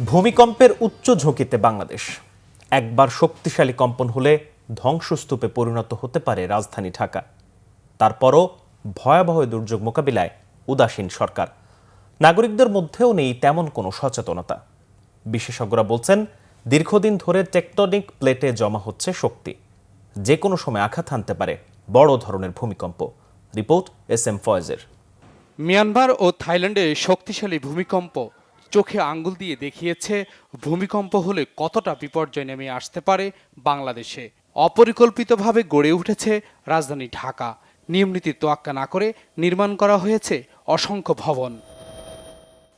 ভূমিকম্পের উচ্চ ঝুঁকিতে বাংলাদেশ। একবার শক্তিশালী কম্পন হলে ধ্বংসস্তূপে পরিণত হতে পারে রাজধানী ঢাকা। তারপরও ভয়াবহ দুর্যোগ মোকাবিলায় উদাসীন সরকার। নাগরিকদের মধ্যেও নেই তেমন কোনো সচেতনতা। বিশেষজ্ঞরা বলছেন, দীর্ঘদিন ধরে টেকটনিক প্লেটে জমা হচ্ছে শক্তি। যে কোনো সময় আঘাত হানতে পারে বড় ধরনের ভূমিকম্প। Report S. ফয়েজের। মিয়ানমার ও থাইল্যান্ডে শক্তিশালী ভূমিকম্প চোখে আঙ্গুল দিয়ে দেখিয়েছে ভূমিকম্প হলে কতটা বিপর্যয় নেমে আসতে পারে বাংলাদেশে। অপরিকল্পিতভাবে গড়ে উঠেছে রাজধানী ঢাকা। নিয়মনীতির তোয়াক্কা না করে নির্মাণ করা হয়েছে অসংখ্য ভবন।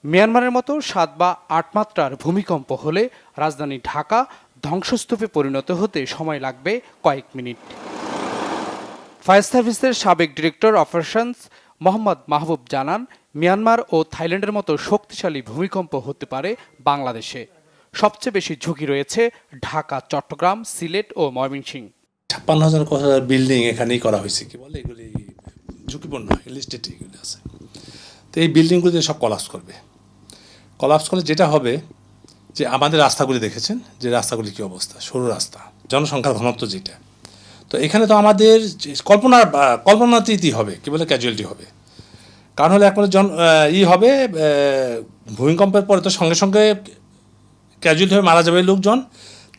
মিয়ানমারের মতো ৭ বা ৮ মাত্রার ভূমিকম্প হলে রাজধানী ঢাকা ধ্বংসস্তূপে পরিণত হতে সময় লাগবে কয়েক মিনিট। ফায়ার সার্ভিসের সাবেক ডিরেক্টর অপারেশনস মোহাম্মদ মাহবুব জানান, মিয়ানমার ও থাইল্যান্ডের মতো শক্তিশালী ভূমিকম্প হতে পারে বাংলাদেশে। সবচেয়ে বেশি ঝুঁকি রয়েছে ঢাকা, চট্টগ্রাম, সিলেট ও ময়মনসিংহ। ৫৬,০০০ বিল্ডিং এখানেই করা হয়েছে, কি বলে এগুলি ঝুঁকিপূর্ণ লিস্টেড এগুলি আছে। তো এই বিল্ডিংগুলিতে সব কলাপস করবে। কলাপস করলে যেটা হবে যে আমাদের রাস্তাগুলি দেখেছেন যে রাস্তাগুলি কী অবস্থা, সরু রাস্তা, জনসংখ্যার ঘনত্ব যেটা। তো এখানে তো আমাদের কল্পনাতীতই হবে, কি বলে ক্যাজুয়ালিটি হবে। কারণ হলে একমাত্র হবে ভূমিকম্পের পরে তো সঙ্গে সঙ্গে ক্যাজুয়ালিটি হয়ে মারা যাবে লোকজন।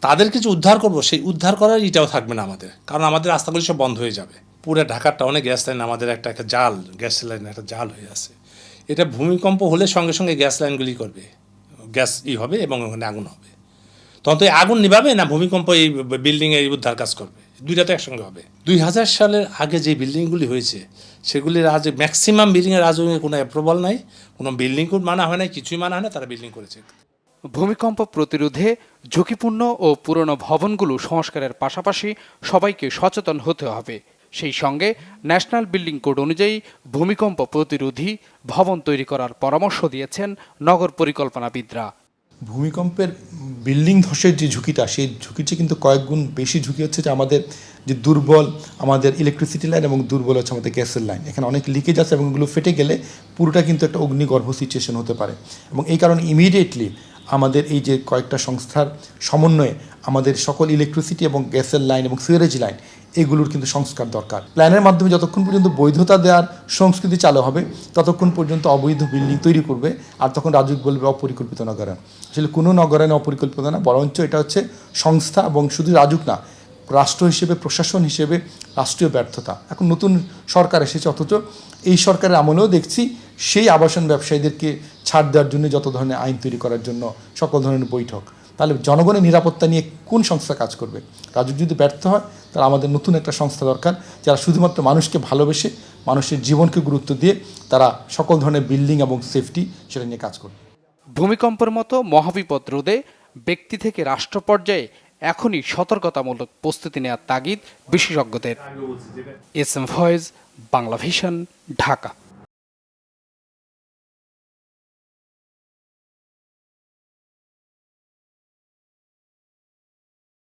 তাদের কিছু উদ্ধার করব, সেই উদ্ধার করার এটাও থাকবে না আমাদের, কারণ আমাদের রাস্তাগুলি সব বন্ধ হয়ে যাবে। পুরো ঢাকার টাউনে গ্যাস লাইন আমাদের একটা জাল, গ্যাস লাইন একটা জাল হয়ে আছে। এটা ভূমিকম্প হলে সঙ্গে সঙ্গে গ্যাস লাইনগুলি করবে, গ্যাস হবে এবং ওখানে আগুন হবে। তখন তো এই আগুন নিভাবে না ভূমিকম্প এই বিল্ডিংয়ে উদ্ধার কাজ করবে, দুইটা তো একসঙ্গে হবে। ২০০০ সালের আগে যে বিল্ডিংগুলি হয়েছে সেগুলির আজ ম্যাক্সিমাম বিল্ডিংয়ের আজ কোনো অ্যাপ্রুভাল নাই, কোনো বিল্ডিং মানা হয় না, কিছুই মানা হয় না, তারা বিল্ডিং করেছে। ভূমিকম্প প্রতিরোধে ঝুঁকিপূর্ণ ও পুরনো ভবনগুলো সংস্কারের পাশাপাশি সবাইকে সচেতন হতে হবে। সেই সঙ্গে ন্যাশনাল বিল্ডিং কোড অনুযায়ী ভূমিকম্প প্রতিরোধী ভবন তৈরি করার পরামর্শ দিয়েছেন নগর পরিকল্পনাবিদরা। ভূমিকম্পের বিল্ডিং ধসের যে ঝুঁকিটা, সেই ঝুঁকির চেয়ে কিন্তু কয়েক গুণ বেশি ঝুঁকি হচ্ছে যে আমাদের যে দুর্বল আমাদের ইলেকট্রিসিটি লাইন এবং দুর্বল হচ্ছে আমাদের গ্যাসের লাইন। এখানে অনেক লিকেজ আছে এবং এগুলো ফেটে গেলে পুরোটা কিন্তু একটা অগ্নিগর্ভ সিচুয়েশন হতে পারে। এবং এই কারণে ইমিডিয়েটলি আমাদের এই যে কয়েকটা সংস্থার সমন্বয়ে আমাদের সকল ইলেকট্রিসিটি এবং গ্যাসের লাইন এবং সুয়ারেজ লাইন এগুলোর কিন্তু সংস্কার দরকার। প্ল্যানের মাধ্যমে যতক্ষণ পর্যন্ত বৈধতা দেওয়ার সংস্কৃতি চালু হবে ততক্ষণ পর্যন্ত অবৈধ বিল্ডিং তৈরি করবে, আর তখন রাজুক বলবে অপরিকল্পিত নগরায়ণ। আসলে কোনো নগরায়ণ অপরিকল্পিত না, বরঞ্চ এটা হচ্ছে সংস্থা এবং শুধু রাজুক না, রাষ্ট্র হিসেবে, প্রশাসন হিসেবে রাষ্ট্রীয় ব্যর্থতা। এখন নতুন সরকার এসেছে, অথচ এই সরকারের আমলেও দেখছি সেই আবাসন ব্যবসায়ীদেরকে ছাড় দেওয়ার জন্য যত ধরনের আইন তৈরি করার জন্য সকল ধরনের বৈঠক। তাহলে জনগণের নিরাপত্তা নিয়ে কোন সংস্থা কাজ করবে? রাজুক যদি ব্যর্থ হয় তাহলে আমাদের নতুন একটা সংস্থা দরকার, যারা শুধুমাত্র মানুষকে ভালোবেসে মানুষের জীবনকে গুরুত্ব দিয়ে তারা সকল ধরনের বিল্ডিং এবং সেফটি সেটা নিয়ে কাজ করবে। ভূমিকম্পের মতো মহাবিপদ রোধে ব্যক্তি থেকে রাষ্ট্র পর্যায়ে এখনই সতর্কতামূলক প্রস্তুতি নেওয়ার তাগিদ বিশেষজ্ঞদের। এস.এম. ফয়েজ, বাংলা ভিশন, ঢাকা।